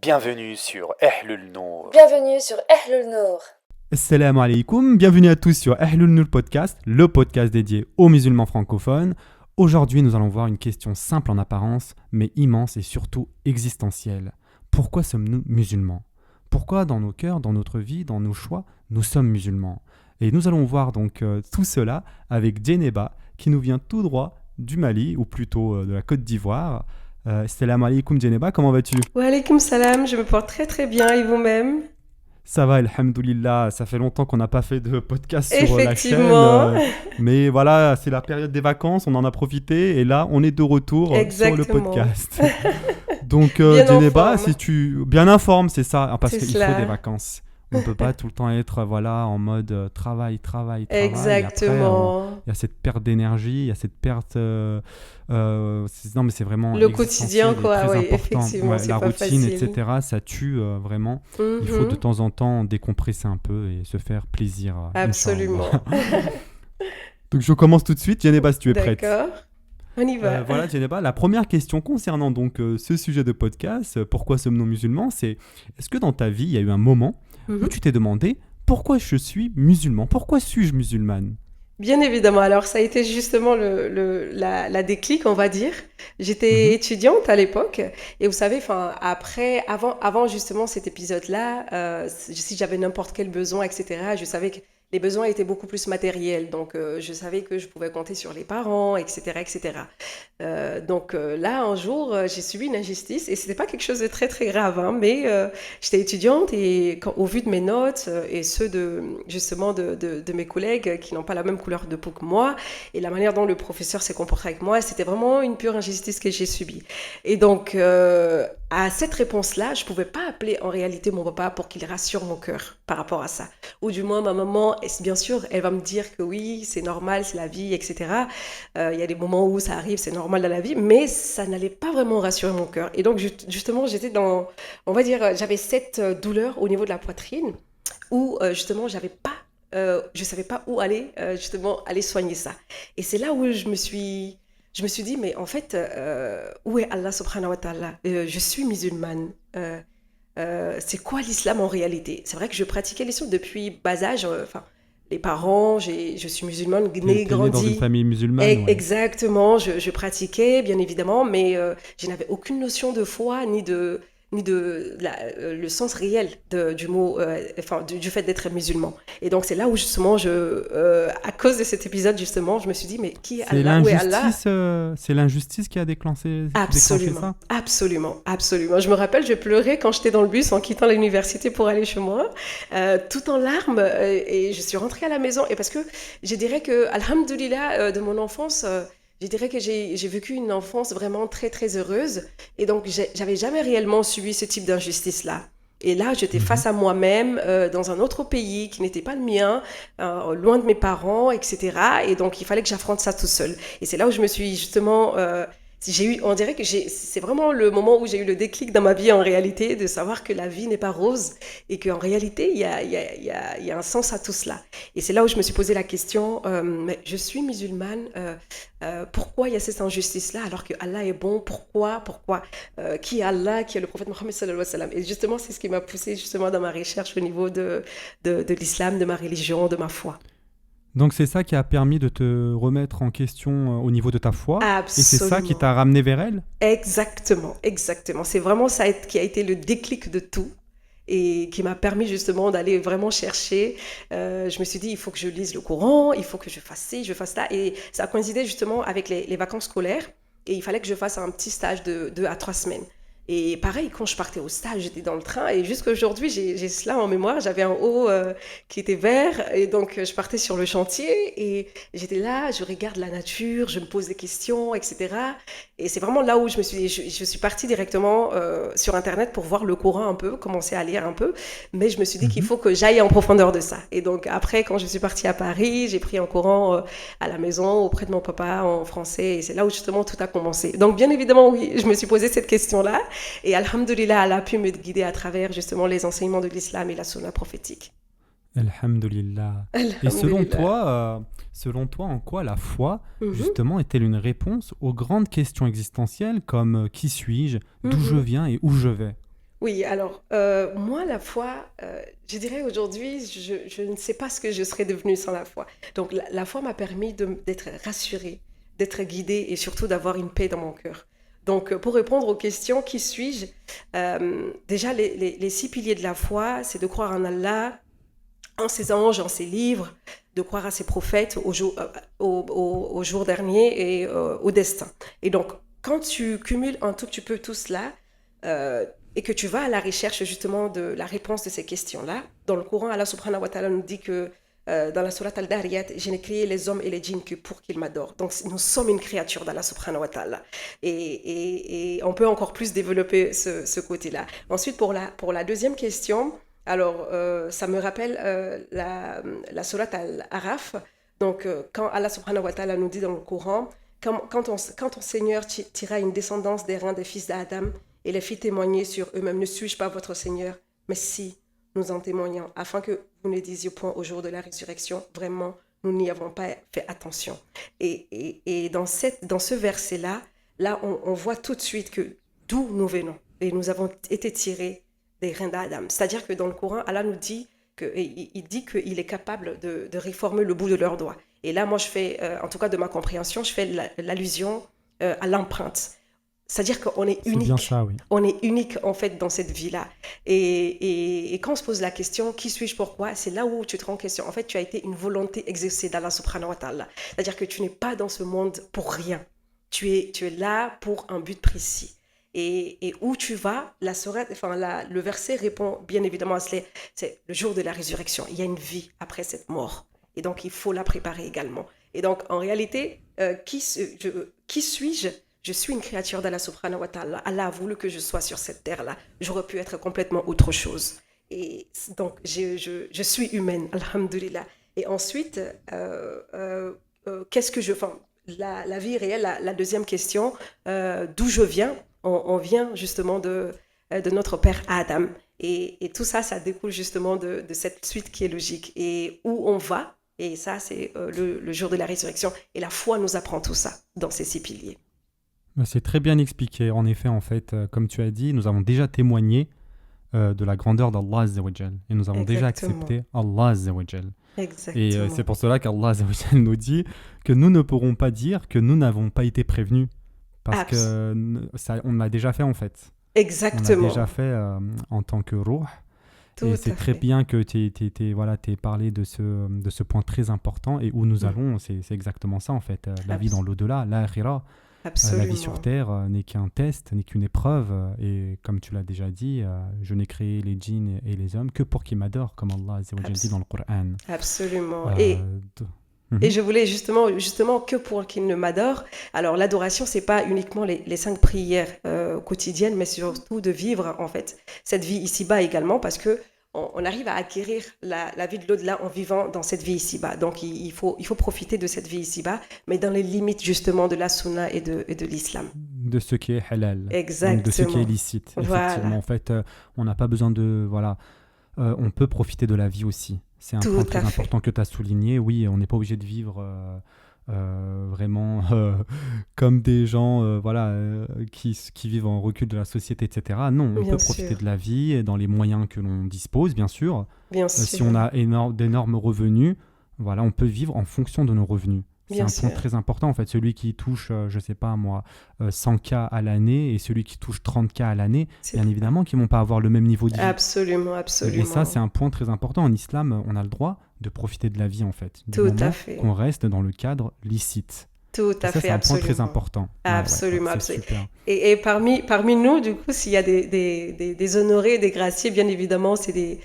Bienvenue sur Ahlul Nour. Bienvenue sur Ahlul Nour. Assalamu alaikum, bienvenue à tous sur Ahlul Nour Podcast, le podcast dédié aux musulmans francophones. Aujourd'hui, nous allons voir une question simple en apparence, mais immense et surtout existentielle. Pourquoi sommes-nous musulmans ? Pourquoi dans nos cœurs, dans notre vie, dans nos choix, nous sommes musulmans ? Et nous allons voir donc tout cela avec Djeneba, qui nous vient tout droit du Mali, ou plutôt de la Côte d'Ivoire. Assalamu alaikum Djeneba, comment vas-tu ? Wa alaykoum salam, je me porte très très bien et vous-même ? Ça va, alhamdoulilah, ça fait longtemps qu'on n'a pas fait de podcast sur la chaîne. Effectivement. Mais voilà, c'est la période des vacances, on en a profité et là, on est de retour sur le podcast. Donc, Bien Djeneba, en si tu... Bien informe, c'est ça, parce C'est qu'il cela. faut des vacances. On ne peut pas tout le temps être en mode travail. Exactement. Il y a cette perte d'énergie, il y a cette perte... non, mais c'est vraiment... Le quotidien, existentiel et quoi, très oui, important. effectivement, c'est la pas routine, facile. etc., ça tue vraiment. Il faut de temps en temps décompresser un peu et se faire plaisir. Absolument. Inch'Allah. Donc je commence tout de suite. Djeneba, si tu es prête. D'accord. On y va. Voilà, Djeneba, la première question concernant donc ce sujet de podcast, pourquoi sommes-nous musulmans, c'est est-ce que dans ta vie, il y a eu un moment où tu t'es demandé pourquoi je suis musulman ? Pourquoi suis-je musulmane ? Bien évidemment. Alors, ça a été justement la déclic, on va dire. J'étais étudiante à l'époque. Et vous savez, avant justement cet épisode-là, si j'avais n'importe quel besoin, etc., je savais que les besoins étaient beaucoup plus matériels. Donc, je savais que je pouvais compter sur les parents, etc., etc. Là, un jour, j'ai subi une injustice. Et c'était pas quelque chose de très, très grave, hein, mais j'étais étudiante et au vu de mes notes et ceux de mes collègues qui n'ont pas la même couleur de peau que moi et la manière dont le professeur s'est comporté avec moi, c'était vraiment une pure injustice que j'ai subie. Et donc, à cette réponse-là, je pouvais pas appeler en réalité mon papa pour qu'il rassure mon cœur par rapport à ça. Ou du moins, ma maman, bien sûr, elle va me dire que oui, c'est normal, c'est la vie, etc. Il y a des moments où ça arrive, c'est normal dans la vie, mais ça n'allait pas vraiment rassurer mon cœur. Et donc, justement, j'étais on va dire, j'avais cette douleur au niveau de la poitrine où, justement, je savais pas où aller, justement, aller soigner ça. Et c'est là où je me suis dit, mais en fait, où est Allah subhanahu wa ta'ala ? Je suis musulmane. C'est quoi l'islam en réalité ? C'est vrai que je pratiquais l'islam depuis bas âge. Les parents, je suis musulmane, née, T'es née dans une grandie. famille musulmane, ouais. Exactement, je pratiquais, bien évidemment, mais je n'avais aucune notion de foi ni de le sens réel du mot, du fait d'être musulman. Et donc, c'est là où, justement, à cause de cet épisode, justement, je me suis dit, mais qui est Allah ? Où est Allah ? C'est l'injustice qui a déclenché ça ? Absolument. Je me rappelle, je pleurais quand j'étais dans le bus en quittant l'université pour aller chez moi, tout en larmes, et je suis rentrée à la maison. Et parce que je dirais que, alhamdoulilah, de mon enfance, je dirais que j'ai vécu une enfance vraiment très, très heureuse. Et donc, j'avais jamais réellement subi ce type d'injustice-là. Et là, j'étais face à moi-même, dans un autre pays qui n'était pas le mien, loin de mes parents, etc. Et donc, il fallait que j'affronte ça tout seul. Et c'est là où je me suis justement... on dirait que c'est vraiment le moment où j'ai eu le déclic dans ma vie en réalité, de savoir que la vie n'est pas rose et qu'en réalité, il y a un sens à tout cela. Et c'est là où je me suis posé la question, mais je suis musulmane, pourquoi il y a cette injustice-là alors que Allah est bon ? Pourquoi qui est Allah, qui est le prophète Mohammed sallallahu alayhi wa sallam ? Et justement, c'est ce qui m'a poussée justement dans ma recherche au niveau de l'islam, de ma religion, de ma foi. Donc c'est ça qui a permis de te remettre en question au niveau de ta foi. Absolument. Et c'est ça qui t'a ramené vers elle ? Exactement. C'est vraiment ça qui a été le déclic de tout et qui m'a permis justement d'aller vraiment chercher. Je me suis dit, il faut que je lise le Coran, il faut que je fasse ci, je fasse ça. Et ça coïncidait justement avec les vacances scolaires et il fallait que je fasse un petit stage de 2 à 3 semaines. Et pareil, quand je partais au stage, j'étais dans le train et jusqu'à aujourd'hui, j'ai cela en mémoire. J'avais un haut qui était vert et donc je partais sur le chantier et j'étais là, je regarde la nature, je me pose des questions, etc. Et c'est vraiment là où je suis partie directement sur Internet pour voir le Coran un peu, commencer à lire un peu. Mais je me suis dit qu'il faut que j'aille en profondeur de ça. Et donc après, quand je suis partie à Paris, j'ai pris un Coran à la maison auprès de mon papa en français et c'est là où justement tout a commencé. Donc bien évidemment, oui, je me suis posé cette question-là. Et alhamdoulilah, elle a pu me guider à travers justement les enseignements de l'islam et la sunna prophétique. Alhamdulillah. Et selon toi, en quoi la foi, justement, est-elle une réponse aux grandes questions existentielles comme qui suis-je, d'où je viens et où je vais ? Oui, alors, moi, la foi, je dirais aujourd'hui, je ne sais pas ce que je serais devenue sans la foi. Donc, la foi m'a permis d'être rassurée, d'être guidée et surtout d'avoir une paix dans mon cœur. Donc, pour répondre aux questions, qui suis-je? Déjà, les six piliers de la foi, c'est de croire en Allah, en ses anges, en ses livres, de croire à ses prophètes, au jour dernier et au destin. Et donc, quand tu cumules un tout petit peu tout cela, et que tu vas à la recherche justement de la réponse de ces questions-là, dans le Coran, Allah subhanahu wa ta'ala nous dit que dans la sourate Al-Dariyat, je n'ai créé les hommes et les djinns que pour qu'ils m'adorent. Donc nous sommes une créature d'Allah subhanahu wa ta'ala. Et on peut encore plus développer ce côté-là. Ensuite, pour la deuxième question, alors ça me rappelle la sourate Al-Araf. Donc quand Allah subhanahu wa ta'ala nous dit dans le Coran, quand ton Seigneur tira une descendance des reins des fils d'Adam et les fit témoigner sur eux-mêmes, ne suis-je pas votre Seigneur? Mais si, nous en témoignons, afin que vous ne disiez point au jour de la résurrection, vraiment, nous n'y avons pas fait attention. Et dans ce verset-là, on voit tout de suite que d'où nous venons. Et nous avons été tirés des reins d'Adam. C'est-à-dire que dans le Coran, Allah nous dit il dit qu'il est capable de réformer le bout de leurs doigts. Et là, moi, je fais, en tout cas de ma compréhension, je fais l'allusion à l'empreinte. C'est-à-dire qu'on est unique. C'est bien ça, oui. On est unique, en fait, dans cette vie-là. Et quand on se pose la question, qui suis-je, pourquoi? C'est là où tu te rends question. En fait, tu as été une volonté exercée d'Allah subhanahu wa ta'ala. C'est-à-dire que tu n'es pas dans ce monde pour rien. Tu es là pour un but précis. Et où tu vas, le verset répond bien évidemment à cela. C'est le jour de la résurrection. Il y a une vie après cette mort. Et donc, il faut la préparer également. Et donc, en réalité, qui suis-je? Je suis une créature d'Allah subhanahu wa ta'ala. Allah a voulu que je sois sur cette terre-là. J'aurais pu être complètement autre chose. Et donc, je suis humaine, alhamdulillah. Et ensuite, qu'est-ce que je fais? La vie réelle, la deuxième question, d'où je viens? On vient justement de notre père Adam. Et tout ça, ça découle justement de cette suite qui est logique. Et où on va? Et ça, c'est le jour de la résurrection. Et la foi nous apprend tout ça dans ces 6 piliers. C'est très bien expliqué. En effet, comme tu as dit, nous avons déjà témoigné de la grandeur d'Allah Azza wa Jal. Et nous avons déjà accepté Allah Azza wa Jal. Exactement. Et c'est pour cela qu'Allah Azza wa Jal nous dit que nous ne pourrons pas dire que nous n'avons pas été prévenus. Parce qu'on l'a déjà fait en fait. Exactement. On l'a déjà fait en tant que ruh. Et c'est très bien que tu aies parlé de ce point très important. Et où nous allons, c'est exactement ça en fait. La vie dans l'au-delà, l'akhira. La vie sur Terre n'est qu'un test, n'est qu'une épreuve. Et comme tu l'as déjà dit, je n'ai créé les djinns et les hommes que pour qu'ils m'adorent, comme Allah Azza wa Jal dit dans le Coran. Absolument. Et je voulais justement que pour qu'ils ne m'adorent. Alors l'adoration, c'est pas uniquement les 5 prières quotidiennes, mais surtout de vivre en fait cette vie ici-bas également, parce que on arrive à acquérir la vie de l'au-delà en vivant dans cette vie ici-bas. Donc il faut profiter de cette vie ici-bas, mais dans les limites justement de la sunna et de l'islam. De ce qui est halal. Exactement. Donc de ce qui est licite. Voilà. Effectivement, en fait, on n'a pas besoin de... on peut profiter de la vie aussi. C'est un point très important que tu as souligné. Oui, on n'est pas obligé de vivre vraiment comme des gens qui vivent en recul de la société, etc. Non, on peut profiter de la vie dans les moyens que l'on dispose, bien sûr. Si on a d'énormes revenus, on peut vivre en fonction de nos revenus. C'est un point très important, en fait. Celui qui touche, 100K à l'année et celui qui touche 30K à l'année, bien évidemment qu'ils ne vont pas avoir le même niveau de vie. Absolument, absolument. Et ça, c'est un point très important. En islam, on a le droit de profiter de la vie, en fait. Tout à fait. Qu'on reste dans le cadre licite. Tout à fait, c'est un point très important. Absolument, absolument. Et parmi nous, du coup, s'il y a des honorés, des graciés, bien évidemment, c'est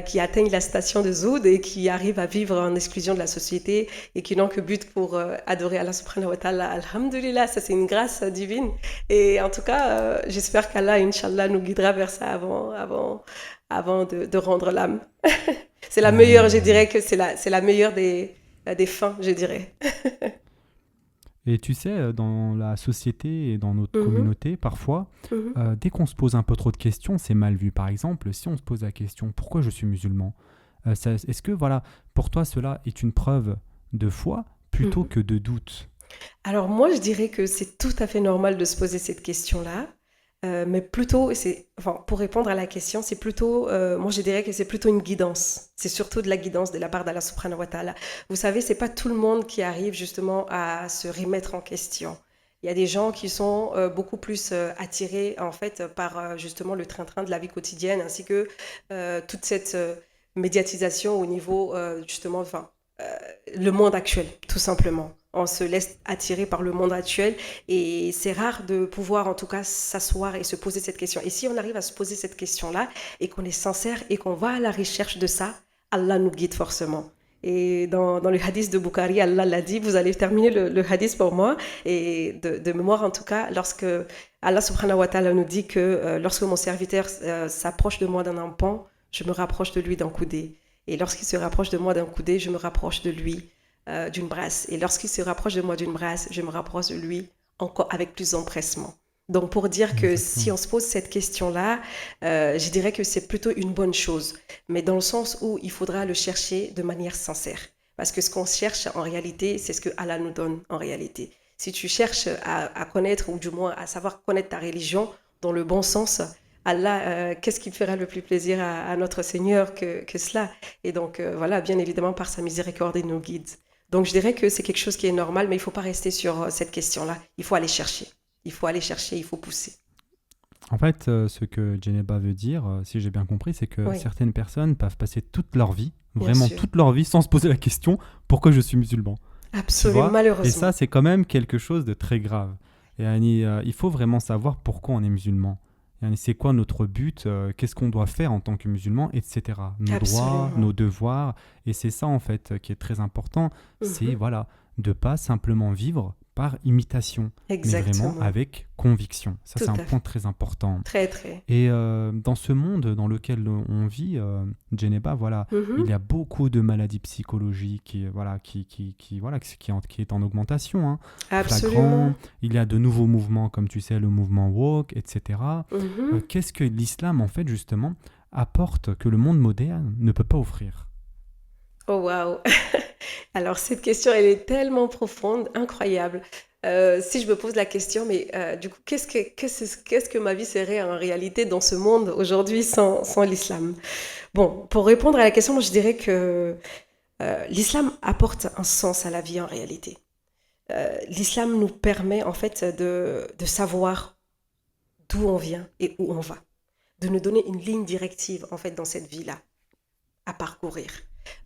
qui atteignent la station de Zoud et qui arrivent à vivre en exclusion de la société et qui n'ont que but pour adorer Allah subhanahu wa ta'ala. Alhamdulillah, ça c'est une grâce divine. Et en tout cas, j'espère qu'Allah, Inch'Allah, nous guidera vers ça avant de rendre l'âme. C'est la meilleure, je dirais que c'est la meilleure des fins, je dirais. Et tu sais, dans la société et dans notre communauté, parfois, dès qu'on se pose un peu trop de questions, c'est mal vu. Par exemple, si on se pose la question « Pourquoi je suis musulman ?» Est-ce que, pour toi, cela est une preuve de foi plutôt que de doute? Alors moi, je dirais que c'est tout à fait normal de se poser cette question-là. Mais plutôt, pour répondre à la question, c'est plutôt, moi je dirais que c'est plutôt une guidance. C'est surtout de la guidance de la part d'Allah subhanahu wa ta'ala. Vous savez, c'est pas tout le monde qui arrive justement à se remettre en question. Il y a des gens qui sont beaucoup plus attirés en fait par justement le train-train de la vie quotidienne ainsi que toute cette médiatisation au niveau justement, le monde actuel, tout simplement. On se laisse attirer par le monde actuel et c'est rare de pouvoir en tout cas s'asseoir et se poser cette question. Et si on arrive à se poser cette question-là et qu'on est sincère et qu'on va à la recherche de ça, Allah nous guide forcément. Et dans le hadith de Bukhari, Allah l'a dit, vous allez terminer le hadith pour moi, et de mémoire en tout cas, lorsque Allah subhanahu wa ta'ala nous dit que lorsque mon serviteur s'approche de moi d'un empan, je me rapproche de lui d'un coudé. Et lorsqu'il se rapproche de moi d'un coudé, je me rapproche de lui d'une brasse. Et lorsqu'il se rapproche de moi d'une brasse, je me rapproche de lui encore avec plus d'empressement. Donc pour dire que si on se pose cette question-là, je dirais que c'est plutôt une bonne chose, mais dans le sens où il faudra le chercher de manière sincère. Parce que ce qu'on cherche en réalité, c'est ce que Allah nous donne en réalité. Si tu cherches à connaître, ou du moins à savoir connaître ta religion dans le bon sens, Allah, qu'est-ce qui fera le plus plaisir à notre Seigneur que cela? Et donc voilà, bien évidemment, par sa miséricorde, il nous guide. Donc je dirais que c'est quelque chose qui est normal, mais il ne faut pas rester sur cette question-là. Il faut aller chercher. Il faut aller chercher, il faut pousser. En fait, ce que Djeneba veut dire, si j'ai bien compris, c'est que certaines personnes peuvent passer toute leur vie, vraiment toute leur vie, sans se poser la question « Pourquoi je suis musulman ?» Absolument, malheureusement. Et ça, c'est quand même quelque chose de très grave. Et il faut vraiment savoir pourquoi on est musulman. C'est quoi notre but, qu'est-ce qu'on doit faire en tant que musulman, etc. Nos droits, nos devoirs. Et c'est ça, en fait, qui est très important. C'est, de ne pas simplement vivre par imitation, mais vraiment avec conviction. Ça, c'est un point très important. Très, très. Et dans ce monde dans lequel on vit, Djeneba, il y a beaucoup de maladies psychologiques qui est en augmentation. Hein, absolument. Il y a de nouveaux mouvements, comme tu sais, le mouvement woke, etc. Qu'est-ce que l'islam, en fait, justement, apporte que le monde moderne ne peut pas offrir? Oh, waouh. Alors, cette question, elle est tellement profonde, incroyable. Si je me pose la question, mais du coup, qu'est-ce que ma vie serait en réalité dans ce monde aujourd'hui sans l'islam? Bon, pour répondre à la question, moi, je dirais que l'islam apporte un sens à la vie en réalité. L'islam nous permet en fait de savoir d'où on vient et où on va, de nous donner une ligne directive en fait dans cette vie-là à parcourir.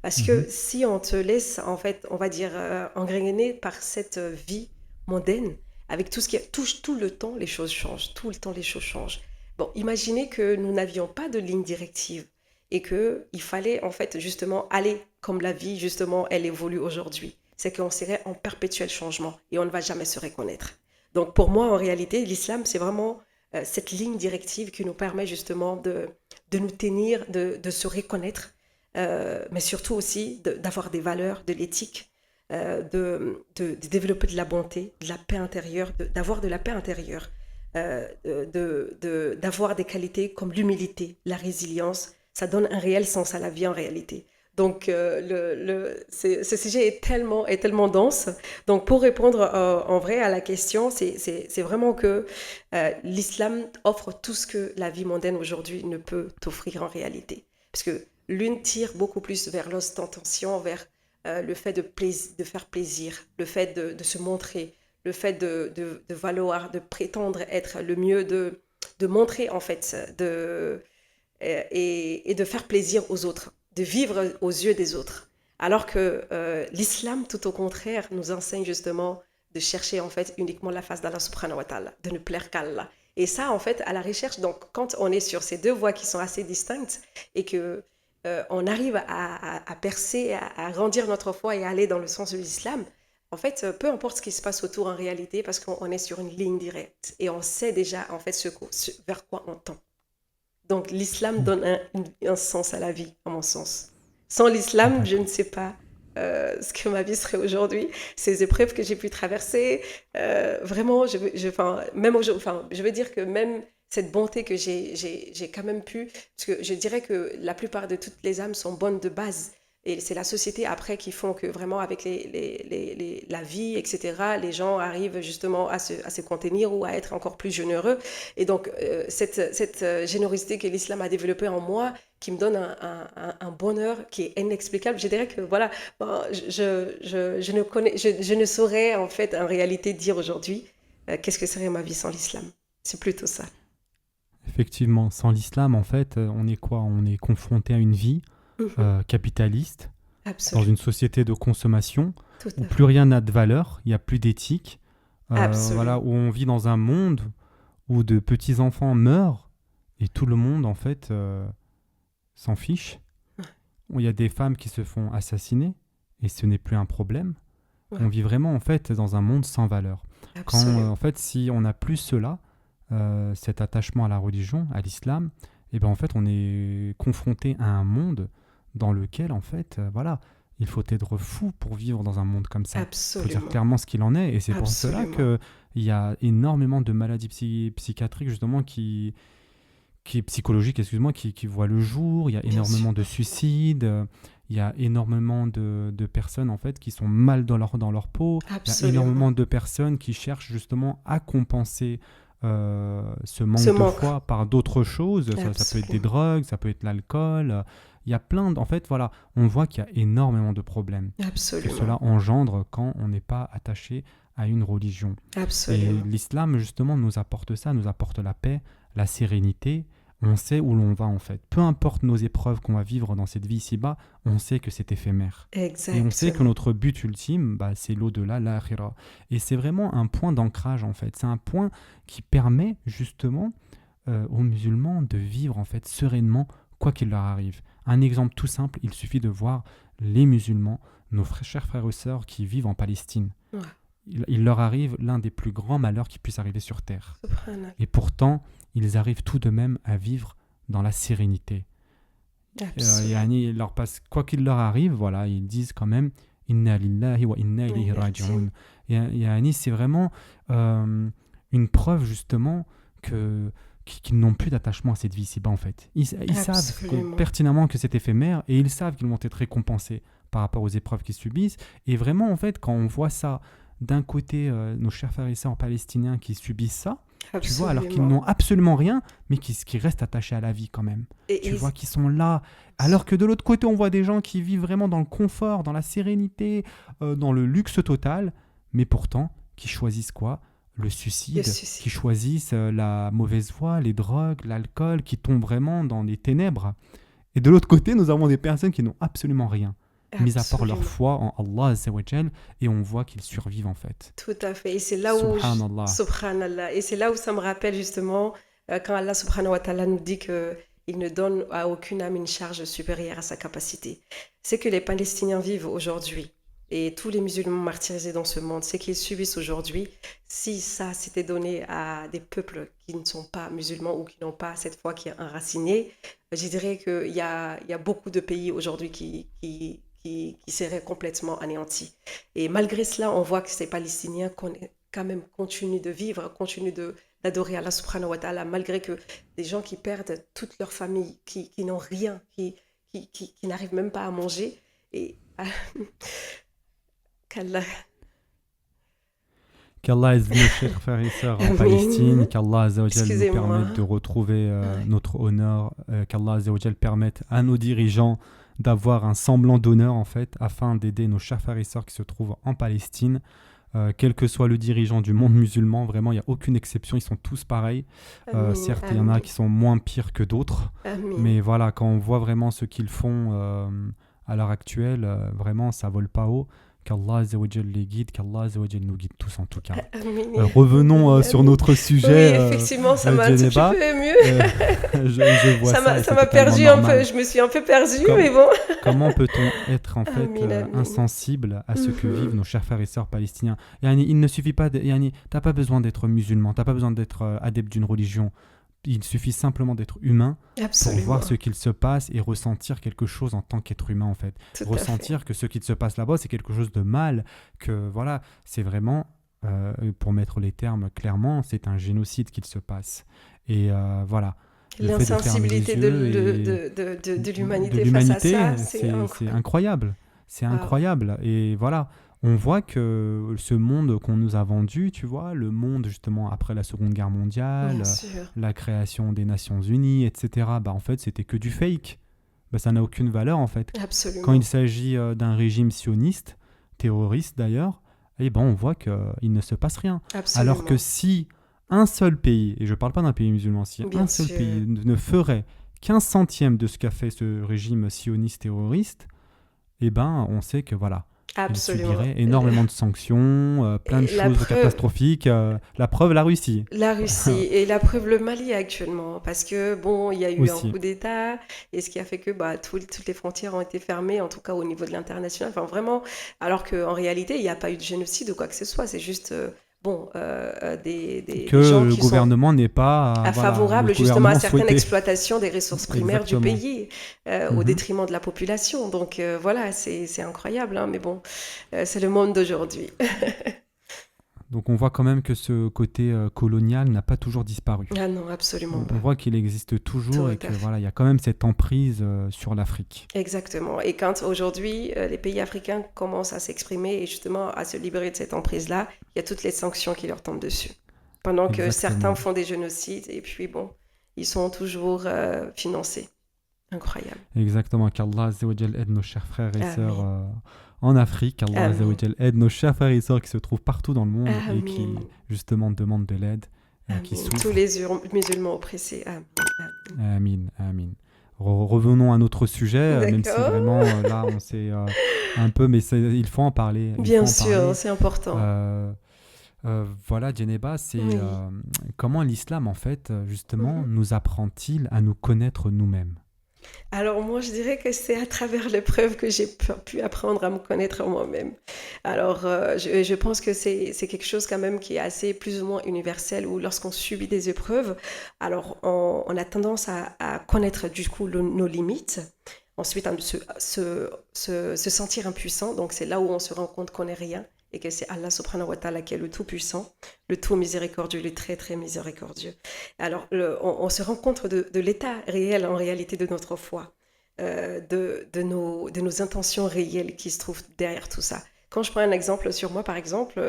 Parce que si on te laisse, en fait, on va dire, engrainer par cette vie mondaine, avec tout ce qui touche tout le temps, les choses changent. Tout le temps, les choses changent. Bon, imaginez que nous n'avions pas de ligne directive et qu'il fallait, en fait, justement, aller comme la vie, justement, elle évolue aujourd'hui. C'est qu'on serait en perpétuel changement et on ne va jamais se reconnaître. Donc, pour moi, en réalité, l'islam, c'est vraiment cette ligne directive qui nous permet, justement, de nous tenir, de se reconnaître, mais surtout aussi d'avoir des valeurs, de l'éthique, de développer de la bonté, de la paix intérieure, d'avoir de la paix intérieure, d'avoir des qualités comme l'humilité, la résilience. Ça donne un réel sens à la vie en réalité. Donc, ce sujet est tellement dense. Donc, pour répondre en vrai à la question, c'est vraiment que l'islam offre tout ce que la vie mondaine aujourd'hui ne peut t'offrir en réalité. Parce que l'une tire beaucoup plus vers l'ostentation, vers le fait de faire plaisir, le fait de se montrer, le fait de valoir, de prétendre être le mieux, de montrer en fait, et de faire plaisir aux autres, de vivre aux yeux des autres. Alors que l'islam, tout au contraire, nous enseigne justement de chercher en fait uniquement la face d'Allah subhanahu wa ta'ala, de ne plaire qu'Allah. Et ça, en fait, à la recherche, donc quand on est sur ces deux voies qui sont assez distinctes et que on arrive à percer, à grandir notre foi et à aller dans le sens de l'islam, en fait, peu importe ce qui se passe autour en réalité, parce qu'on est sur une ligne directe et on sait déjà en fait vers quoi on tend. Donc l'islam donne un sens à la vie, à mon sens. Sans l'islam, je ne sais pas ce que ma vie serait aujourd'hui. Ces épreuves que j'ai pu traverser, vraiment, je veux dire que même cette bonté que j'ai quand même pu, parce que je dirais que la plupart de toutes les âmes sont bonnes de base, Et c'est la société après qui font que vraiment avec la vie, etc., les gens arrivent justement à se contenir ou à être encore plus généreux. Et donc, cette générosité que l'islam a développée en moi, qui me donne un bonheur qui est inexplicable. Je dirais que voilà, bon, je ne saurais en fait en réalité dire aujourd'hui qu'est-ce que serait ma vie sans l'islam. C'est plutôt ça. Effectivement, sans l'islam, en fait, on est quoi? On est confronté à une vie capitaliste, dans Absolument. une société de consommation, Tout où à fait. plus rien n'a de valeur, il n'y a plus d'éthique, Absolument. voilà, où on vit dans un monde où de petits-enfants meurent, et tout le monde, en fait, s'en fiche. Ouais. Où il y a des femmes qui se font assassiner, et ce n'est plus un problème. Ouais. On vit vraiment, en fait, dans un monde sans valeur. Quand, Absolument. en fait, si on n'a plus cela, cet attachement à la religion, à l'islam, et ben en fait, on est confronté à un monde dans lequel, en fait, voilà, il faut être fou pour vivre dans un monde comme ça. Il faut dire Absolument. clairement ce qu'il en est, et c'est pour cela Absolument. qu'il y a énormément de maladies psychiatriques, justement, psychologiques, excuse-moi, qui voient le jour. Il y a Bien sûr. énormément de suicides, il y a énormément de personnes, en fait, qui sont mal dans leur peau. Il y a Absolument. énormément de personnes qui cherchent justement à compenser ce manque Ce de manque. foi par d'autres choses. Ça peut être des Absolument. drogues, ça peut être l'alcool. Il y a plein en fait, voilà, on voit qu'il y a énormément de problèmes que Absolument. cela engendre quand on n'est pas attaché à une religion. Et Absolument. l'islam, justement, nous apporte ça, nous apporte la paix, la sérénité. On sait où l'on va, en fait. Peu importe nos épreuves qu'on va vivre dans cette vie ici-bas, on sait que c'est éphémère. Et on sait que Exactement. notre but ultime, c'est l'au-delà, l'akhira. Et c'est vraiment un point d'ancrage, en fait. C'est un point qui permet, justement, aux musulmans de vivre, en fait, sereinement, quoi qu'il leur arrive. Un exemple tout simple, il suffit de voir les musulmans, nos chers frères et sœurs qui vivent en Palestine. Ouais. Il leur arrive l'un des plus grands malheurs qui puissent arriver sur Terre. Subhanallah. Et pourtant, ils arrivent tout de même à vivre dans la sérénité. Absolument. Yani, il leur passe, quoi qu'il leur arrive, voilà, ils disent quand même Inna lillahi wa inna ilayhi raji'un. Yani, c'est vraiment une preuve justement qu'ils n'ont plus d'attachement à cette vie ici-bas en fait. Ils savent Absolument. pertinemment que c'est éphémère et ils savent qu'ils vont être récompensés par rapport aux épreuves qu'ils subissent. Et vraiment, en fait, quand on voit ça, d'un côté, nos chers frères et sœurs palestiniens qui subissent ça, tu vois, alors qu'ils Absolument. n'ont absolument rien, mais qui restent attachés à la vie quand même. Et Tu vois, qui sont là. Alors que de l'autre côté, on voit des gens qui vivent vraiment dans le confort, dans la sérénité, dans le luxe total, mais pourtant, qui choisissent quoi? Le suicide, Le suicide. qui choisissent la mauvaise voie, les drogues, l'alcool, qui tombent vraiment dans les ténèbres. Et de l'autre côté, nous avons des personnes qui n'ont absolument rien, mis à part leur Absolument. foi en Allah Azza wa Jal, et on voit qu'ils survivent en fait. Tout à fait. Et c'est là où, Subhanallah. subhanallah. Et c'est là où ça me rappelle justement quand Allah subhanahu wa ta'ala nous dit que il ne donne à aucune âme une charge supérieure à sa capacité. C'est que les Palestiniens vivent aujourd'hui et tous les musulmans martyrisés dans ce monde, c'est qu'ils subissent aujourd'hui. Si ça s'était donné à des peuples qui ne sont pas musulmans ou qui n'ont pas cette foi qui est enracinée, je dirais qu'il y a beaucoup de pays aujourd'hui qui seraient complètement anéantis. Et malgré cela, on voit que ces Palestiniens quand même continuent de vivre, continuent d'adorer Allah subhanahu wa ta'ala, malgré que des gens qui perdent toute leur famille, qui n'ont rien, qui n'arrivent même pas à manger. Et qu'Allah... Qu'Allah aide nos chers frères et sœurs en Amin. Palestine, qu'Allah Azza wa Jal nous Excusez-moi. permette de retrouver Ouais. notre honneur, qu'Allah Azza wa Jal permette à nos dirigeants d'avoir un semblant d'honneur en fait, afin d'aider nos chers frères et sœurs qui se trouvent en Palestine. Quel que soit le dirigeant du monde musulman, vraiment il n'y a aucune exception, ils sont tous pareils. Amin, Certes, il y en a amin, qui sont moins pires que d'autres, amin. mais voilà, quand on voit vraiment ce qu'ils font à l'heure actuelle, vraiment ça vole pas haut. Qu'Allah Azza wa Jal les guide, qu'Allah Azza wa Jal nous guide tous en tout cas. Amin. Revenons sur Amin. notre sujet. Oui, effectivement, ça m'a un petit Djeneba. peu ému. Je vois ça. et Ça c'est m'a totalement perdu un peu, normal. je me suis un peu perdue, Comme- mais bon. Comment peut-on être en fait Amin, amin. insensible à ce que Mhm. vivent nos chers frères et sœurs palestiniens? Yani, il ne suffit pas, t'as pas besoin d'être musulman, t'as pas besoin d'être adepte d'une religion. Il suffit simplement d'être humain pour Absolument. voir ce qu'il se passe et ressentir quelque chose en tant qu'être humain en fait. Tout à fait. Ressentir que ce qui se passe là-bas c'est quelque chose de mal, que voilà, c'est vraiment, pour mettre les termes clairement, c'est un génocide qu'il se passe. Et voilà, Le fait de fermer les L'insensibilité yeux de de l'humanité face à l'humanité, ça, c'est c'est incroyable. C'est Ah, incroyable. Et voilà, on voit que ce monde qu'on nous a vendu, tu vois, le monde justement après la Seconde Guerre bien mondiale, sûr, la création des Nations Unies, etc., bah, en fait, c'était que du fake. Bah, ça n'a aucune valeur, en fait. Quand il absolument, s'agit d'un régime sioniste, terroriste d'ailleurs, eh ben, on voit qu'il ne se passe rien. Alors que absolument, si un seul pays, et je ne parle pas d'un pays musulman, si un bien seul sûr. pays ne ferait qu'un centième de ce qu'a fait ce régime sioniste terroriste, eh ben, on sait que voilà, il Absolument. subirait énormément de sanctions, plein de Et la choses preuve, catastrophiques. La preuve, la Russie la Russie et la preuve le Mali actuellement, parce que bon, il y a eu un aussi. coup d'État et ce qui a fait que bah, toutes les frontières ont été fermées, en tout cas au niveau de l'international. Enfin vraiment, alors qu'en réalité, il n'y a pas eu de génocide ou quoi que ce soit. C'est juste des Que gens le qui sont gouvernement n'est pas, voilà, le favorables justement à gouvernement certaines souhaitait. exploitations des ressources primaires du Exactement. pays au Mhm. détriment de la population. Donc voilà, c'est incroyable, hein, mais bon, c'est le monde d'aujourd'hui. Donc on voit quand même que ce côté colonial n'a pas toujours disparu. Ah non, absolument On pas. voit qu'il existe toujours Tout et à que fait. voilà, il y a quand même cette emprise sur l'Afrique. Exactement. Et quand aujourd'hui les pays africains commencent à s'exprimer et justement à se libérer de cette emprise-là, il y a toutes les sanctions qui leur tombent dessus. Pendant que certains Exactement. font des génocides et puis bon, ils sont toujours financés. Incroyable. Exactement. Qu'Allah Azza wa Jal aide nos chers frères et sœurs Amin. en Afrique. Qu'Allah Azza wa Amin. Jal aide nos chers frères et sœurs qui se trouvent partout dans le monde et qui Amin. justement demandent de l'aide, qui Amin. Tous souffrent. les musulmans oppressés. Amin. Amin. Amin, amin. Revenons à notre sujet, même si D'accord. vraiment là on s'est un peu, mais il faut en parler. Il Bien faut en sûr, parler. c'est important. Voilà, Djeneba, c'est Oui. comment l'islam, en fait, justement, Mhm. nous apprend-il à nous connaître nous-mêmes? Alors moi, je dirais que c'est à travers l'épreuve que j'ai pu apprendre à me connaître moi-même. Alors je pense que c'est quelque chose quand même qui est assez plus ou moins universel où lorsqu'on subit des épreuves, alors on a tendance à connaître du coup nos limites. Ensuite, se sentir impuissant. Donc c'est là où on se rend compte qu'on n'est rien et que c'est Allah subhanahu wa ta'ala qui est le tout-puissant, le tout miséricordieux, le très très miséricordieux. Alors, on se rend compte de l'état réel, en réalité, de notre foi, de nos intentions réelles qui se trouvent derrière tout ça. Quand je prends un exemple sur moi, par exemple,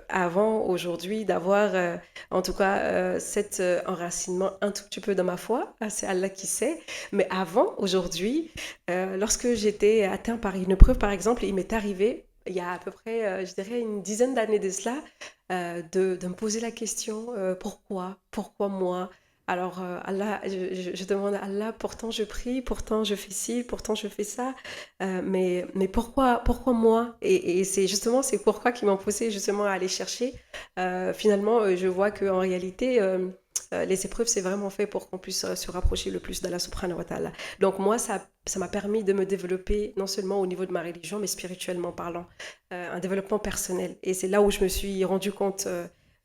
avant aujourd'hui d'avoir, en tout cas, cet enracinement un tout petit peu dans ma foi, c'est Allah qui sait, mais avant, aujourd'hui, lorsque j'étais atteint par une épreuve, par exemple, il m'est arrivé, il y a à peu près, je dirais, une dizaine d'années de cela, de me poser la question pourquoi? Pourquoi moi? Alors, Allah, je demande à Allah, pourtant je prie, pourtant je fais ci, pourtant je fais ça, mais pourquoi moi? Et c'est justement c'est pourquoi qui m'ont poussé justement à aller chercher. Finalement, je vois qu'en réalité, les épreuves, c'est vraiment fait pour qu'on puisse se rapprocher le plus d'Allah subhanahu wa ta'ala. Donc moi, ça m'a permis de me développer non seulement au niveau de ma religion, mais spirituellement parlant, un développement personnel. Et c'est là où je me suis rendu compte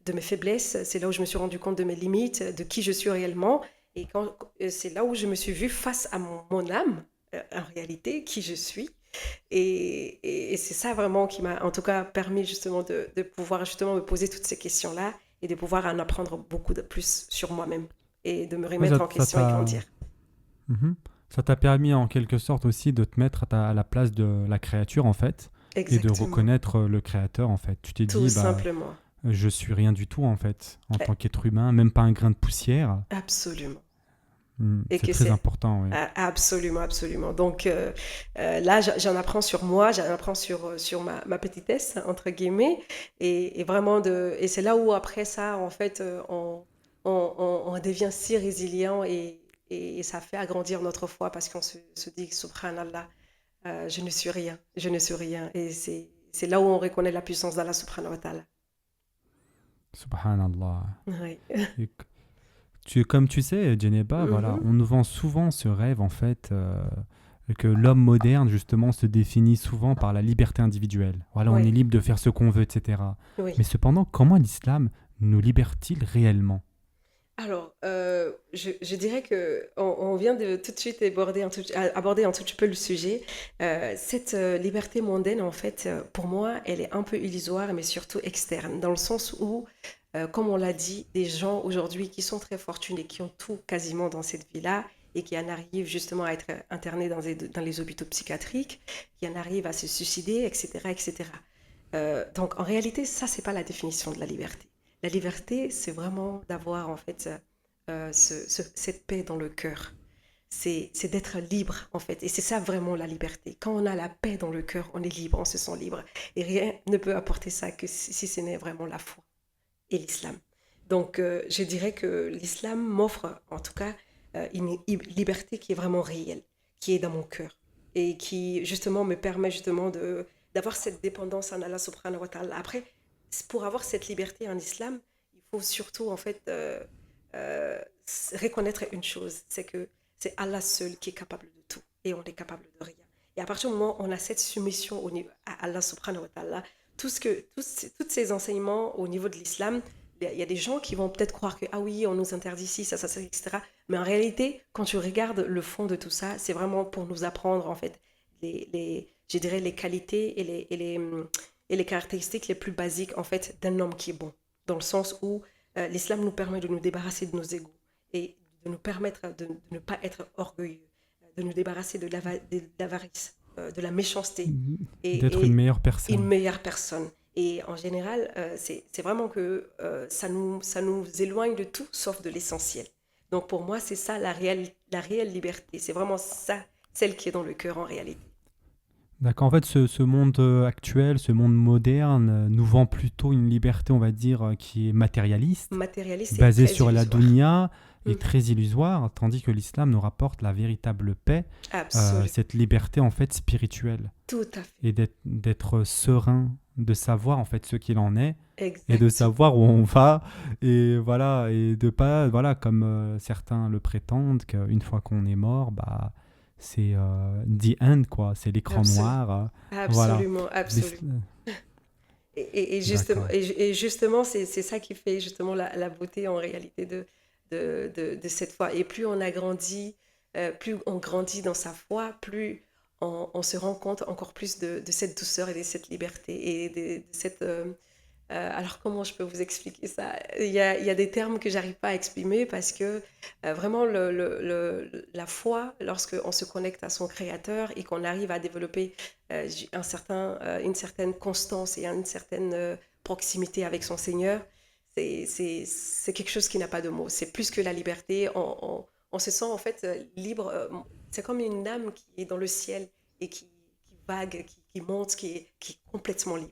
de mes faiblesses, c'est là où je me suis rendu compte de mes limites, de qui je suis réellement. Et c'est là où je me suis vue face à mon âme, en réalité, qui je suis. Et c'est ça vraiment qui m'a en tout cas permis justement de pouvoir justement me poser toutes ces questions-là et de pouvoir en apprendre beaucoup de plus sur moi-même et de me Ouais, remettre en question et grandir. Mhm. Ça t'a permis en quelque sorte aussi de te mettre à la place de la créature, en fait, et de Exactement. reconnaître le créateur, en fait. Tu t'es Tout dit, bah, simplement. je suis rien du tout, en fait, en Eh, tant qu'être humain, même pas un grain de poussière. Absolument. Et C'est que très c'est important, oui. absolument, absolument. Donc là, j'en apprends sur moi, j'en apprends sur ma petitesse, entre guillemets, et vraiment et c'est là où après ça, en fait, on devient si résilient et ça fait agrandir notre foi parce qu'on se dit, subhanallah, je ne suis rien, je ne suis rien. Et c'est là où on reconnaît la puissance d'Allah subhanahu wa ta'ala. Subhanallah. Oui. Et comme tu sais, Djeneba, voilà, Mhm. on nous vend souvent ce rêve, en fait, que l'homme moderne, justement, se définit souvent par la liberté individuelle. Voilà, on est Oui, libre de faire ce qu'on veut, etc. oui. Mais cependant, comment l'islam nous libère-t-il réellement? Alors, je dirais que on vient de tout de suite aborder un tout petit peu le sujet. Cette liberté mondaine, en fait, pour moi, elle est un peu illusoire, mais surtout externe, dans le sens où, comme on l'a dit, des gens aujourd'hui qui sont très fortunés, qui ont tout quasiment dans cette vie-là, et qui en arrivent justement à être internés dans les hôpitaux psychiatriques, qui en arrivent à se suicider, etc., etc. Donc, en réalité, ça, c'est pas la définition de la liberté. La liberté, c'est vraiment d'avoir en fait cette paix dans le cœur. C'est d'être libre en fait. Et c'est ça vraiment la liberté. Quand on a la paix dans le cœur, on est libre, on se sent libre. Et rien ne peut apporter ça que si ce n'est vraiment la foi et l'islam. Donc je dirais que l'islam m'offre en tout cas une liberté qui est vraiment réelle, qui est dans mon cœur. Et qui justement me permet justement d'avoir cette dépendance en Allah subhanahu wa ta'ala. Après, pour avoir cette liberté en islam, il faut surtout en fait reconnaître une chose, c'est que c'est Allah seul qui est capable de tout et on est capable de rien. Et à partir du moment où on a cette soumission à Allah subhanahu wa ta'ala, tous ces enseignements au niveau de l'islam, il y a des gens qui vont peut-être croire que ah oui, on nous interdit ci, ça, etc. Mais en réalité, quand tu regardes le fond de tout ça, c'est vraiment pour nous apprendre en fait je dirais les qualités et les caractéristiques les plus basiques en fait d'un homme qui est bon, dans le sens où l'islam nous permet de nous débarrasser de nos égos et de nous permettre de ne pas être orgueilleux, de nous débarrasser de l'avarice, de la méchanceté D'être une meilleure personne. Une meilleure personne. Et en général, c'est vraiment que ça nous éloigne de tout sauf de l'essentiel. Donc pour moi, c'est ça la réelle liberté. C'est vraiment ça, celle qui est dans le cœur en réalité. D'accord, en fait, ce monde actuel, ce monde moderne, nous vend plutôt une liberté, on va dire, qui est matérialiste, Matérialiste et basée très sur la illusoire. dunya et Mm. très illusoire, tandis que l'islam nous rapporte la véritable paix, Absolument. cette liberté en fait spirituelle, Tout à fait. et d'être serein, de savoir en fait ce qu'il en est, et de Exactement. savoir où on va, et voilà, et de pas, voilà, comme certains le prétendent, qu'une fois qu'on est mort, bah c'est the end, quoi, c'est l'écran Absolument. noir, voilà. Absolument. Absolument. D'accord. Et justement, c'est ça qui fait justement la beauté en réalité de cette foi. Et plus on a grandi, plus on grandit dans sa foi, plus on se rend compte encore plus de cette douceur et de cette liberté et de cette... alors comment je peux vous expliquer ça? Il y a des termes que j'arrive pas à exprimer parce que vraiment la foi, lorsqu'on se connecte à son créateur et qu'on arrive à développer une certaine constance et une certaine proximité avec son Seigneur, c'est quelque chose qui n'a pas de mots. C'est plus que la liberté. On se sent en fait libre. C'est comme une âme qui est dans le ciel et qui vague, qui monte, qui est complètement libre.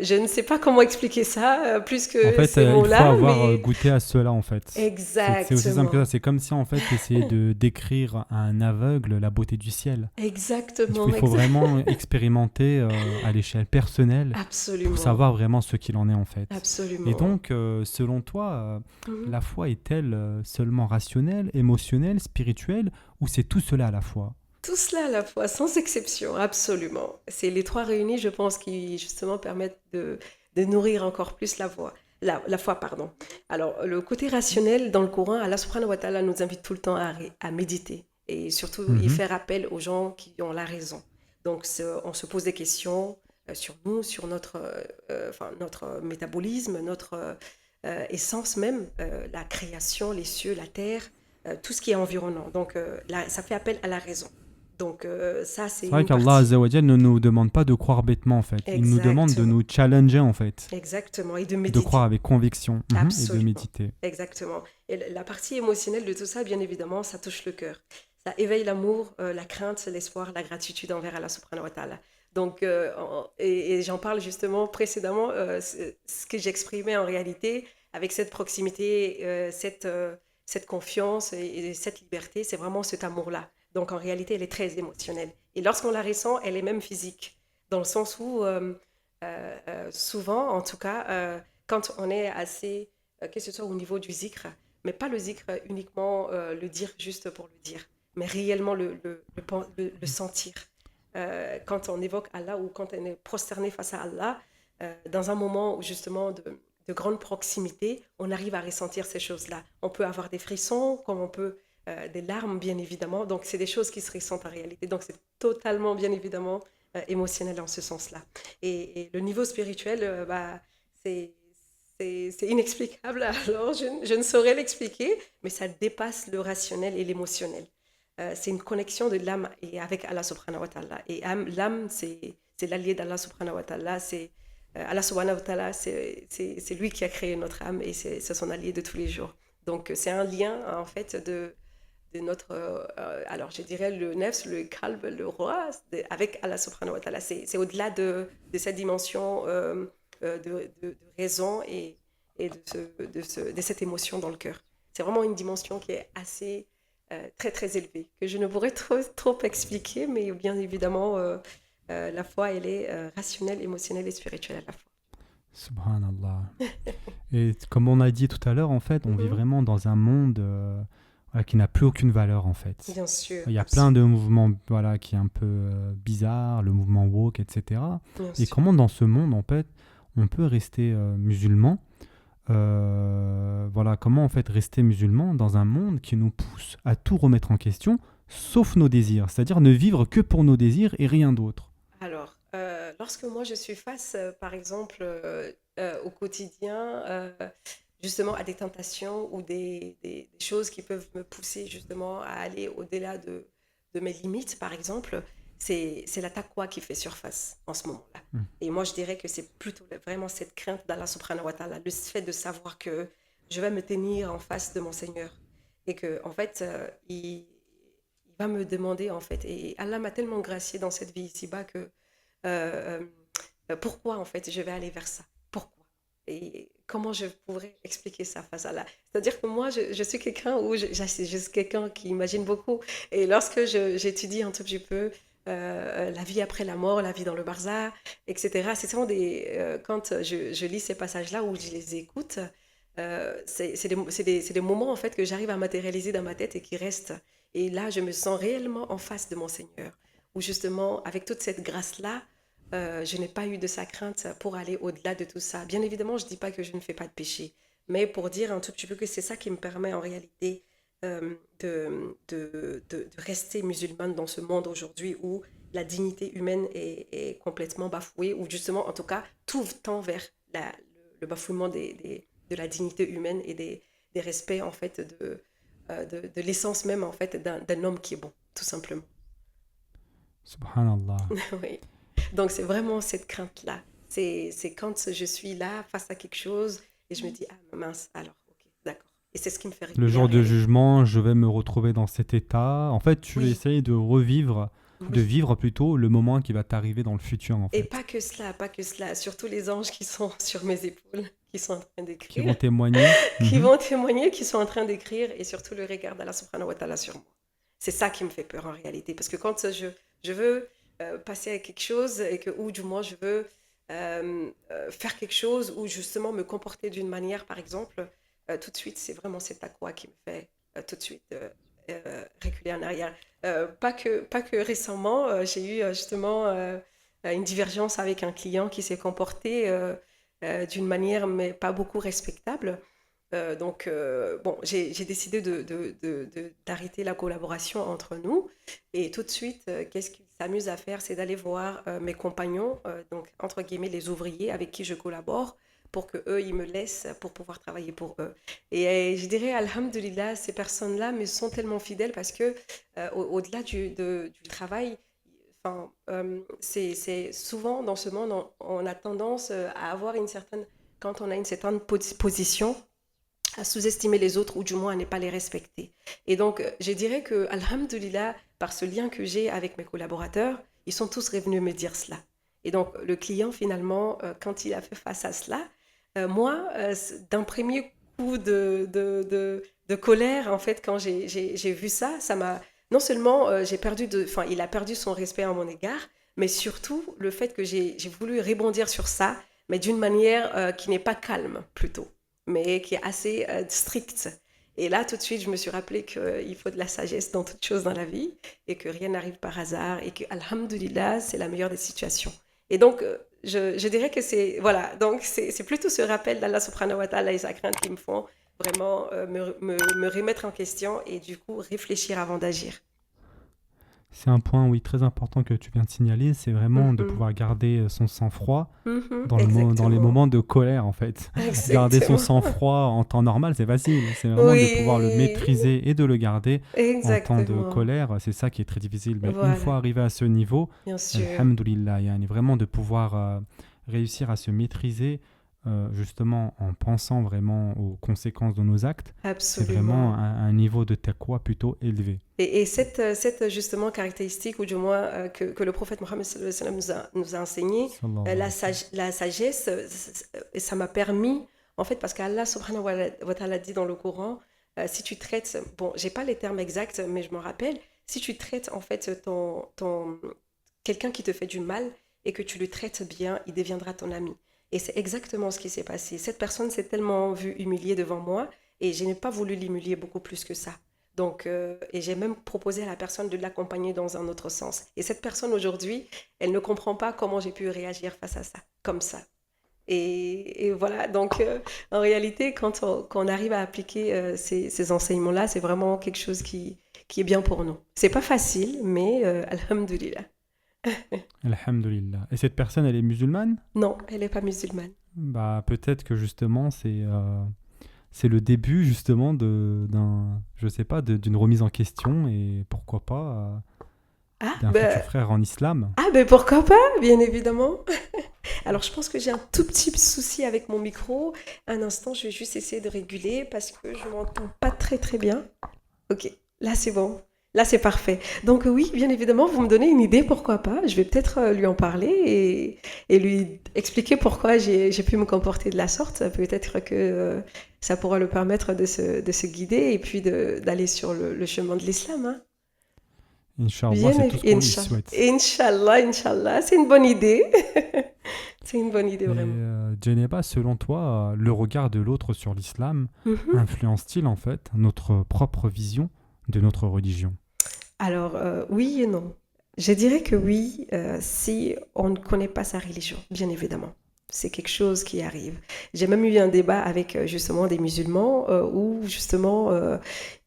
Je ne sais pas comment expliquer ça, plus En que fait, ces il faut mots-là, avoir mais goûté à cela, en fait. C'est aussi simple que exactement, ça. C'est comme si, en fait, tu essayais de décrire à un aveugle la beauté du ciel. exactement, Il faut vraiment expérimenter à l'échelle personnelle pour absolument, savoir vraiment ce qu'il en est, en fait. Et absolument. donc, selon toi, Mhm. la foi est-elle seulement rationnelle, émotionnelle, spirituelle, ou c'est tout cela à la fois? Tout cela à la fois, sans exception, absolument. C'est les trois réunis, je pense, qui justement permettent de nourrir encore plus la foi, pardon. Alors, le côté rationnel dans le Coran, Allah subhanahu wa ta'ala nous invite tout le temps à méditer. Et surtout, il Mhm. fait appel aux gens qui ont la raison. Donc, on se pose des questions sur nous, sur notre métabolisme, notre essence même, la création, les cieux, la terre, tout ce qui est environnant. Donc, là, ça fait appel à la raison. Donc, ça, c'est C'est vrai une qu'Allah partie. Azza wa Jal ne nous demande pas de croire bêtement, en fait. Il nous demande de Exactement. nous challenger, en fait. Exactement. Et de De croire méditer. avec conviction, et de Absolument. méditer. Exactement. Et la partie émotionnelle de tout ça, bien évidemment, ça touche le cœur. Ça éveille l'amour, la crainte, l'espoir, la gratitude envers Allah subhanahu wa ta'ala. Donc, et j'en parle justement précédemment, ce que j'exprimais en réalité avec cette proximité, cette confiance et cette liberté, c'est vraiment cet amour-là. Donc, en réalité, elle est très émotionnelle. Et lorsqu'on la ressent, elle est même physique, dans le sens où, souvent, en tout cas, quand on est assez, que ce soit au niveau du zikr, mais pas le zikr uniquement le dire juste pour le dire, mais réellement le sentir. Quand on évoque Allah ou quand on est prosterné face à Allah, dans un moment où justement de grande proximité, on arrive à ressentir ces choses-là. On peut avoir des frissons, comme on peut des larmes, bien évidemment. Donc, c'est des choses qui se ressentent en réalité. Donc, c'est totalement, bien évidemment, émotionnel en ce sens-là. Et le niveau spirituel, c'est inexplicable. Alors, je ne saurais l'expliquer, mais ça dépasse le rationnel et l'émotionnel. C'est une connexion de l'âme et avec Allah subhanahu wa ta'ala. Et l'âme, c'est l'allié d'Allah subhanahu wa ta'ala. Allah subhanahu wa ta'ala, c'est lui qui a créé notre âme et c'est son allié de tous les jours. Donc, c'est un lien, en fait, de notre, alors je dirais le nefs, le kalb, le roi, avec Allah subhanahu wa ta'ala. C'est au-delà de cette dimension de raison et de cette émotion dans le cœur. C'est vraiment une dimension qui est assez, très très élevée, que je ne pourrais trop expliquer, mais bien évidemment, la foi, elle est rationnelle, émotionnelle et spirituelle à la fois. Subhanallah. Et comme on a dit tout à l'heure, en fait, on vit vraiment dans un monde qui n'a plus aucune valeur, en fait. Bien sûr. Il y a plein de mouvements qui est un peu bizarre, le mouvement woke, etc. Bien Et sûr. comment dans ce monde, en fait, on peut rester musulman comment en fait rester musulman dans un monde qui nous pousse à tout remettre en question, sauf nos désirs, c'est-à-dire ne vivre que pour nos désirs et rien d'autre. Alors, lorsque moi je suis face, par exemple, au quotidien, justement à des tentations ou des choses qui peuvent me pousser justement à aller au-delà de mes limites, par exemple, c'est la taqwa qui fait surface en ce moment-là. Et moi, je dirais que c'est plutôt vraiment cette crainte d'Allah subhanahu wa ta'ala, le fait de savoir que je vais me tenir en face de mon Seigneur et que, en fait, il va me demander, en fait, et Allah m'a tellement gracié dans cette vie ici-bas que pourquoi, en fait, je vais aller vers ça? Pourquoi? Et comment je pourrais expliquer ça face à Allah? C'est-à-dire que moi, je suis quelqu'un je suis quelqu'un qui imagine beaucoup. Et lorsque j'étudie un tout petit peu la vie après la mort, la vie dans le barzakh, etc., c'est souvent quand je lis ces passages-là ou je les écoute, c'est des moments, en fait, que j'arrive à matérialiser dans ma tête et qui restent. Et là, je me sens réellement en face de mon Seigneur, où justement, avec toute cette grâce-là, je n'ai pas eu de sa crainte pour aller au-delà de tout ça. Bien évidemment, je ne dis pas que je ne fais pas de péché, mais pour dire un tout petit peu que c'est ça qui me permet en réalité de rester musulmane dans ce monde aujourd'hui où la dignité humaine est complètement bafouée, ou justement, en tout cas, tout tend vers le bafouement de la dignité humaine et des respects, en fait, de l'essence même, en fait, d'un homme qui est bon, tout simplement. Subhanallah. Oui. Donc, c'est vraiment cette crainte-là. C'est quand je suis là, face à quelque chose, et je me dis, ah mince, alors, ok, d'accord. Et c'est ce qui me fait Le reculer jour en de réalité. jugement, je vais me retrouver dans cet état. En fait, tu Oui. essayes de revivre, de Oui. vivre plutôt le moment qui va t'arriver dans le futur, en Et fait. pas que cela, surtout les anges qui sont sur mes épaules, qui sont en train Qui d'écrire, vont témoigner. qui Mhm. vont témoigner, qui sont en train d'écrire, et surtout le regard d'Allah subhanahu wa ta'ala sur moi. C'est ça qui me fait peur en réalité, parce que quand je veux passer à quelque chose, ou du moins je veux faire quelque chose, ou justement me comporter d'une manière, par exemple, tout de suite, c'est vraiment cette taqwa qui me fait tout de suite reculer en arrière. Pas que récemment, j'ai eu justement une divergence avec un client qui s'est comporté d'une manière mais pas beaucoup respectable. Donc, bon, j'ai décidé d'arrêter la collaboration entre nous. Et tout de suite, qu'est-ce qu'il s'amuse à faire? C'est d'aller voir mes compagnons, donc entre guillemets les ouvriers avec qui je collabore, pour qu'eux, ils me laissent pour pouvoir travailler pour eux. Et je dirais, alhamdulillah, ces personnes-là me sont tellement fidèles parce que au-delà du travail, enfin, c'est souvent dans ce monde, on a tendance à avoir quand on a une certaine position, à sous-estimer les autres ou du moins à ne pas les respecter. Et donc, je dirais que, alhamdulillah, par ce lien que j'ai avec mes collaborateurs, ils sont tous revenus me dire cela. Et donc, le client, finalement, quand il a fait face à cela, moi, d'un premier coup de colère, en fait, quand j'ai vu ça, ça m'a... Non seulement il a perdu son respect à mon égard, mais surtout le fait que j'ai voulu rebondir sur ça, mais d'une manière qui n'est pas calme, plutôt, mais qui est assez stricte. Et là, tout de suite, je me suis rappelé qu'il faut de la sagesse dans toute chose dans la vie et que rien n'arrive par hasard et que, alhamdulillah, c'est la meilleure des situations. Et donc, je dirais que voilà, donc c'est plutôt ce rappel d'Allah subhanahu wa ta'ala et sa crainte qui me font vraiment me remettre en question et du coup réfléchir avant d'agir. C'est un point, oui, très important que tu viens de signaler, c'est vraiment de Mhm. pouvoir garder son sang-froid Mhm, dans les exactement. moments de colère, en fait. Garder son Exactement. sang-froid en temps normal, c'est facile. C'est vraiment de pouvoir le Oui, maîtriser et de le garder en temps de exactement. colère. C'est ça qui est très difficile. Mais une fois Voilà, arrivé à ce niveau, bien sûr. alhamdoulilah, yani vraiment de pouvoir réussir à se maîtriser justement en pensant vraiment aux conséquences de nos actes, c'est vraiment Absolument. un niveau de taqwa plutôt élevé. Et cette justement caractéristique, ou du moins que le prophète Mohammed sallallahu alayhi wa sallam nous a enseigné, Sallallahu alayhi wa sallam. la sagesse, et ça m'a permis, en fait, parce qu'Allah subhanahu wa ta'ala dit dans le Coran, si tu traites, bon, j'ai pas les termes exacts, mais je m'en rappelle, si tu traites en fait quelqu'un qui te fait du mal et que tu le traites bien, il deviendra ton ami. Et c'est exactement ce qui s'est passé. Cette personne s'est tellement vue humiliée devant moi et je n'ai pas voulu l'humilier beaucoup plus que ça. Donc, et j'ai même proposé à la personne de l'accompagner dans un autre sens. Et cette personne aujourd'hui, elle ne comprend pas comment j'ai pu réagir face à ça, comme ça. Et voilà, donc en réalité, quand on arrive à appliquer ces enseignements-là, c'est vraiment quelque chose qui est bien pour nous. C'est pas facile, mais alhamdoulilah. Alhamdulillah. Et cette personne, elle est musulmane? Non, elle n'est pas musulmane. Bah, peut-être que justement, c'est le début justement je sais pas, d'une remise en question et pourquoi pas Ah, d'un futur frère en islam. ben pourquoi pas, bien évidemment. Alors, je pense que j'ai un tout petit souci avec mon micro. Un instant, je vais juste essayer de réguler parce que je m'entends pas très très bien. Ok, là c'est bon. Là c'est parfait. Donc oui, bien évidemment, vous me donnez une idée, pourquoi pas. Je vais peut-être lui en parler et lui expliquer pourquoi j'ai pu me comporter de la sorte. Peut-être que ça pourra le permettre de se guider et puis d'aller sur le chemin de l'islam, hein. Inch'Allah, c'est tout ce qu'on lui souhaite. Inch'Allah, Inch'Allah, c'est une bonne idée. C'est une bonne idée, Et vraiment. Djeneba, selon toi, le regard de l'autre sur l'islam Mhm. influence-t-il en fait notre propre vision de notre religion? Alors, oui et non. Je dirais que oui, si on ne connaît pas sa religion, bien évidemment. C'est quelque chose qui arrive. J'ai même eu un débat avec justement des musulmans où justement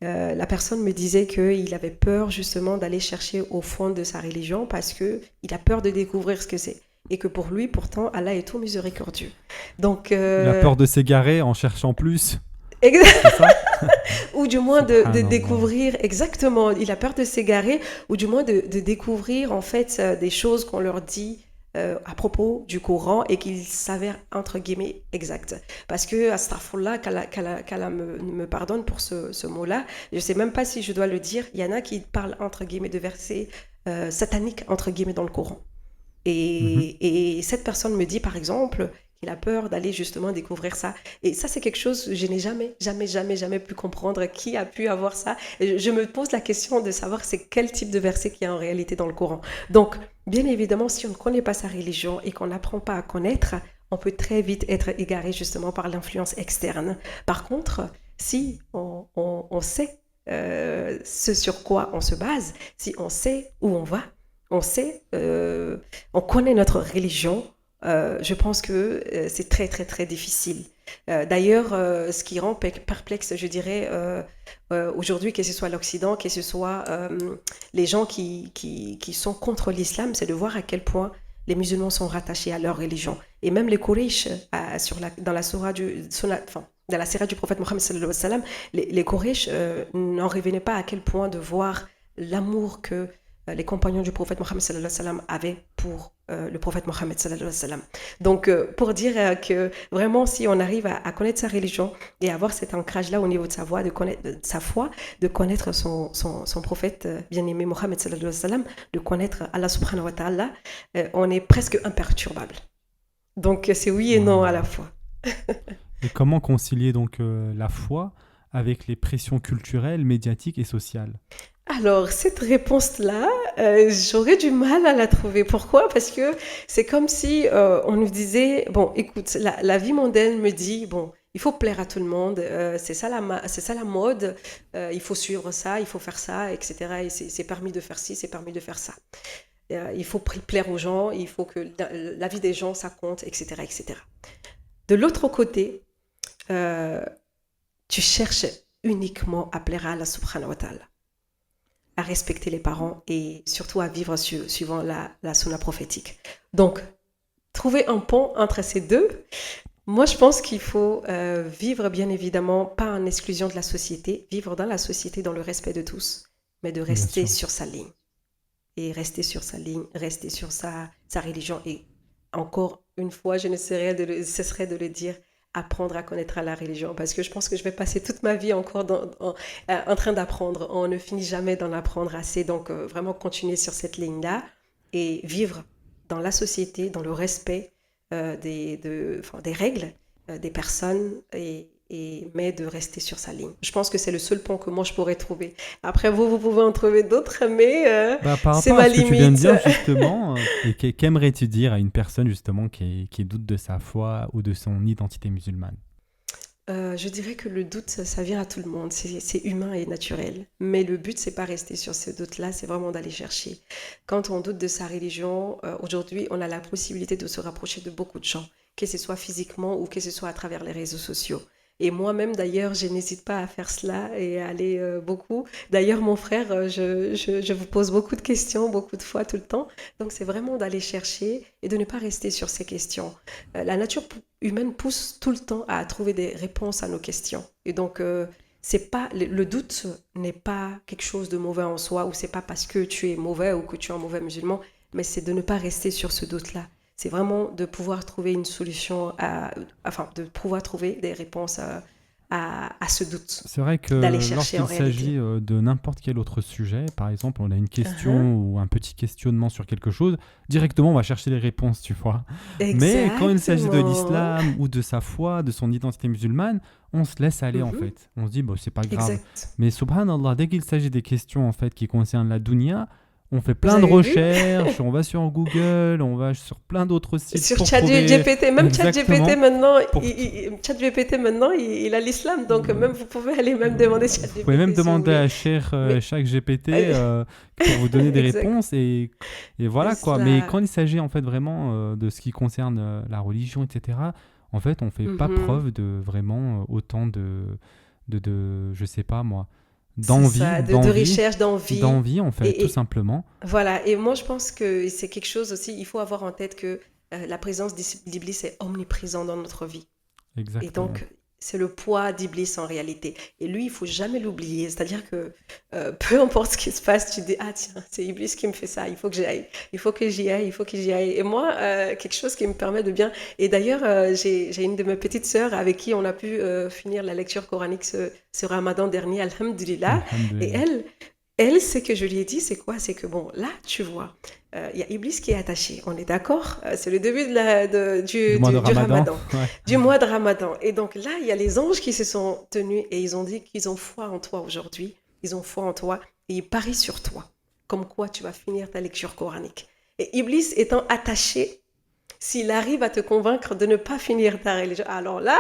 la personne me disait qu'il avait peur justement d'aller chercher au fond de sa religion parce qu'il a peur de découvrir ce que c'est. Et que pour lui, pourtant, Allah est tout miséricordieux. Donc, La peur de s'égarer en cherchant plus, ex- c'est ça? ou du moins de Subhanallah. découvrir, exactement, il a peur de s'égarer, ou du moins de découvrir en fait des choses qu'on leur dit à propos du Coran et qu'il s'avère entre guillemets exact. Parce que, astaghfirullah, qu'Allah me pardonne pour ce mot-là, je ne sais même pas si je dois le dire, il y en a qui parlent entre guillemets de versets sataniques entre guillemets dans le Coran. Mhm. Et cette personne me dit, par exemple, qu'il a peur d'aller justement découvrir ça. Et ça, c'est quelque chose que je n'ai jamais pu comprendre qui a pu avoir ça. Et je me pose la question de savoir c'est quel type de verset qu'il y a en réalité dans le Coran. Donc, bien évidemment, si on ne connaît pas sa religion et qu'on n'apprend pas à connaître, on peut très vite être égaré justement par l'influence externe. Par contre, si on sait ce sur quoi on se base, si on sait où on va, on sait, on connaît notre religion, je pense que c'est très très très difficile. D'ailleurs, ce qui rend perplexe, je dirais, aujourd'hui, que ce soit l'Occident, que ce soit les gens qui sont contre l'islam, c'est de voir à quel point les musulmans sont rattachés à leur religion. Et même les Quraysh, dans la surah dans la sira du prophète Mohammed sallallahu alayhi wa sallam, les Quraysh n'en revenaient pas à quel point de voir l'amour que les compagnons du prophète Mohammed sallallahu alayhi wa sallam avaient pour le prophète Mohammed sallallahu alayhi wa sallam. Donc, pour dire que vraiment, si on arrive à connaître sa religion et avoir cet ancrage-là au niveau de sa voix, de connaître sa foi, de connaître son prophète bien-aimé Mohammed sallallahu alayhi wa sallam, de connaître Allah subhanahu wa ta'ala, on est presque imperturbable. Donc, c'est oui et non à la fois. Et comment concilier donc la foi avec les pressions culturelles, médiatiques et sociales? Alors, cette réponse-là, j'aurais du mal à la trouver. Pourquoi? Parce que c'est comme si on nous disait, bon, écoute, la vie mondaine me dit, bon, il faut plaire à tout le monde, c'est ça la mode, il faut suivre ça, il faut faire ça, etc. Et c'est permis de faire ci, c'est permis de faire ça. Il faut plaire aux gens, il faut que la vie des gens, ça compte, etc., etc. De l'autre côté, tu cherches uniquement à plaire à Allah subhanahu wa ta'ala, à respecter les parents et surtout à vivre suivant la sunna prophétique. Donc, trouver un pont entre ces deux, moi je pense qu'il faut vivre bien évidemment pas en exclusion de la société, vivre dans la société dans le respect de tous, mais de rester sur sa ligne. Et rester sur sa ligne, rester sur sa religion. Et encore une fois, je ne cesserai de le dire, apprendre à connaître la religion. Parce que je pense que je vais passer toute ma vie encore en train d'apprendre. On ne finit jamais d'en apprendre assez. Donc, vraiment continuer sur cette ligne-là et vivre dans la société, dans le respect des règles des personnes mais de rester sur sa ligne. Je pense que c'est le seul pont que moi je pourrais trouver. Après, vous pouvez en trouver d'autres, mais c'est ma limite. Par rapport à ce que tu viens de dire, justement, qu'aimerais-tu dire à une personne, justement, qui doute de sa foi ou de son identité musulmane ? Je dirais que le doute, ça vient à tout le monde. C'est humain et naturel. Mais le but, c'est pas rester sur ce doute-là, c'est vraiment d'aller chercher. Quand on doute de sa religion, aujourd'hui, on a la possibilité de se rapprocher de beaucoup de gens, que ce soit physiquement ou que ce soit à travers les réseaux sociaux. Et moi-même, d'ailleurs, je n'hésite pas à faire cela et à aller beaucoup. D'ailleurs, mon frère, je vous pose beaucoup de questions, beaucoup de fois, tout le temps. Donc, c'est vraiment d'aller chercher et de ne pas rester sur ces questions. La nature humaine pousse tout le temps à trouver des réponses à nos questions. Et donc, c'est pas, le doute n'est pas quelque chose de mauvais en soi, ou c'est pas parce que tu es mauvais ou que tu es un mauvais musulman, mais c'est de ne pas rester sur ce doute-là. C'est vraiment de pouvoir trouver une solution, de pouvoir trouver des réponses à ce doute. C'est vrai que lorsqu'il s'agit de n'importe quel autre sujet, par exemple, on a une question ou un petit questionnement sur quelque chose, directement on va chercher les réponses, tu vois. Exactement. Mais quand il s'agit de l'islam ou de sa foi, de son identité musulmane, on se laisse aller en fait. On se dit, bon, c'est pas grave. Exact. Mais subhanallah, dès qu'il s'agit des questions en fait, qui concernent la dunya, on fait plein de recherches, on va sur Google, on va sur plein d'autres sites. Sur ChatGPT, même ChatGPT maintenant, il a l'islam, donc même vous pouvez aller même demander ChatGPT. Vous pouvez même demander à chaque GPT pour vous donner des réponses et voilà quoi. Mais quand il s'agit en fait vraiment de ce qui concerne la religion, etc., en fait, on fait pas preuve de vraiment autant de je sais pas moi. D'envie, de recherche, d'envie en fait, tout simplement. Voilà, et moi je pense que c'est quelque chose aussi, il faut avoir en tête que la présence d'Iblis est omniprésente dans notre vie. Exactement. Et donc, c'est le poids d'Iblis en réalité. Et lui, il ne faut jamais l'oublier. C'est-à-dire que peu importe ce qui se passe, tu te dis, ah tiens, c'est Iblis qui me fait ça, il faut que j'y aille, il faut que j'y aille. Et moi, quelque chose qui me permet de bien... Et d'ailleurs, j'ai une de mes petites sœurs avec qui on a pu finir la lecture coranique ce Ramadan dernier, alhamdulillah. Et elle, ce que je lui ai dit, c'est quoi ? C'est que bon, là, tu vois, il y a Iblis qui est attaché, on est d'accord ? C'est le début du Ramadan. Ouais. Du mois de Ramadan. Et donc là, il y a les anges qui se sont tenus et ils ont dit qu'ils ont foi en toi aujourd'hui. Ils ont foi en toi et ils parient sur toi. Comme quoi tu vas finir ta lecture coranique. Et Iblis étant attaché, s'il arrive à te convaincre de ne pas finir ta religion, alors là,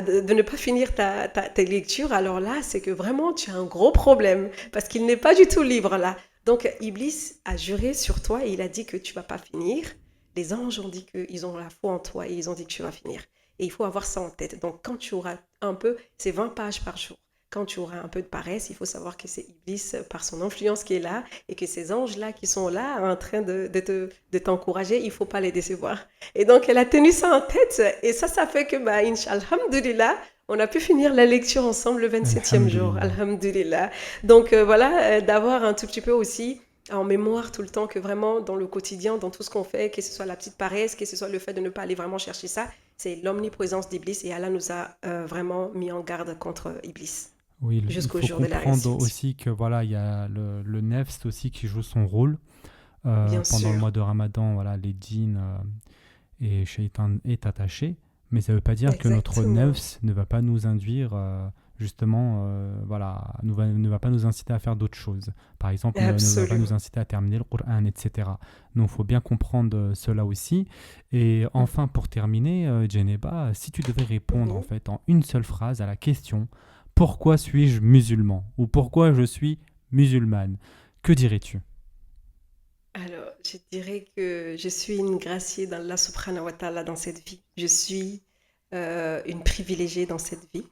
de ne pas finir ta lecture, alors là, c'est que vraiment tu as un gros problème parce qu'il n'est pas du tout libre là. Donc Iblis a juré sur toi et il a dit que tu vas pas finir. Les anges ont dit qu'ils ont la foi en toi et ils ont dit que tu vas finir. Et il faut avoir ça en tête. Donc quand tu auras un peu, c'est 20 pages par jour. Quand tu auras un peu de paresse, il faut savoir que c'est Iblis par son influence qui est là et que ces anges-là qui sont là en train de t'encourager, il ne faut pas les décevoir. Et donc, elle a tenu ça en tête et ça fait que, Inch'Allah, alhamdulillah, on a pu finir la lecture ensemble le 27e jour. Alhamdulillah. Donc, voilà, d'avoir un tout petit peu aussi en mémoire tout le temps que vraiment dans le quotidien, dans tout ce qu'on fait, que ce soit la petite paresse, que ce soit le fait de ne pas aller vraiment chercher ça, c'est l'omniprésence d'Iblis et Allah nous a vraiment mis en garde contre Iblis. Oui, jusqu'au il faut jour de la comprendre réussite. aussi que voilà, il y a le nefs aussi qui joue son rôle pendant sûr. le mois de Ramadan. Voilà, les djinns et Shaitan est attaché, mais ça ne veut pas dire que notre nefs ne va pas nous induire justement, ne va pas nous inciter à faire d'autres choses. Par exemple, ne va pas nous inciter à terminer le Coran, etc. Donc, il faut bien comprendre cela aussi. Et enfin, pour terminer, Djeneba, si tu devais répondre en fait en une seule phrase à la question « Pourquoi suis-je musulman ?» ou « Pourquoi je suis musulmane ?» que dirais-tu ? Alors, je je dirais que je suis une graciée d'Allah subhanahu wa ta'ala dans cette vie. Je suis une privilégiée dans cette vie.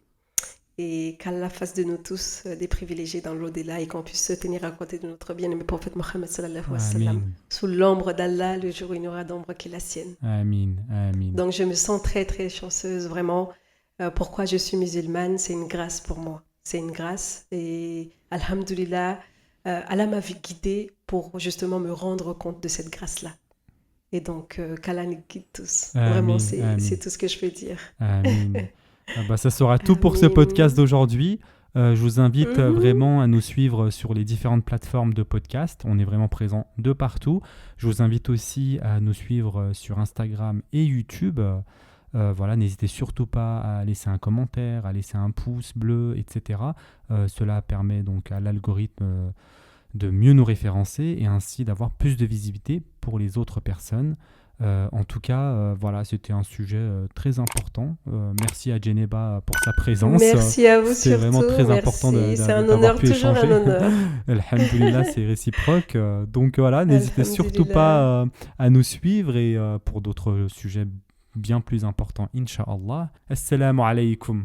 Et qu'Allah fasse de nous tous des privilégiés dans l'au-delà et qu'on puisse se tenir à côté de notre bien-aimé prophète Mohammed sallallahu alayhi wa sallam, Amin. sous l'ombre d'Allah le jour où il n'y aura d'ombre que la sienne. Amin. Amin. Donc je me sens très très chanceuse, vraiment. Pourquoi je suis musulmane, c'est une grâce pour moi. C'est une grâce et alhamdoulilah, Allah m'a guidée pour justement me rendre compte de cette grâce-là. Et donc qu'Allah nous guide tous. Vraiment, Amin. c'est tout ce que je peux dire. Amin. Ça sera tout pour ce Amin. podcast d'aujourd'hui. Je vous invite Mhm. vraiment à nous suivre sur les différentes plateformes de podcast. On est vraiment présent de partout. Je vous invite aussi à nous suivre sur Instagram et YouTube. Voilà, n'hésitez surtout pas à laisser un commentaire, à laisser un pouce bleu, etc. Cela permet donc à l'algorithme de mieux nous référencer et ainsi d'avoir plus de visibilité pour les autres personnes. En tout cas, voilà, c'était un sujet très important. Merci à Djeneba pour sa présence. Merci à vous C'est surtout. vraiment très Merci. important C'est un d'avoir honneur, pu toujours échanger. un honneur. Alhamdulillah, c'est réciproque. Donc voilà, n'hésitez surtout pas à nous suivre et pour d'autres sujets bien plus importants, Inch'Allah. Assalamu alaikum.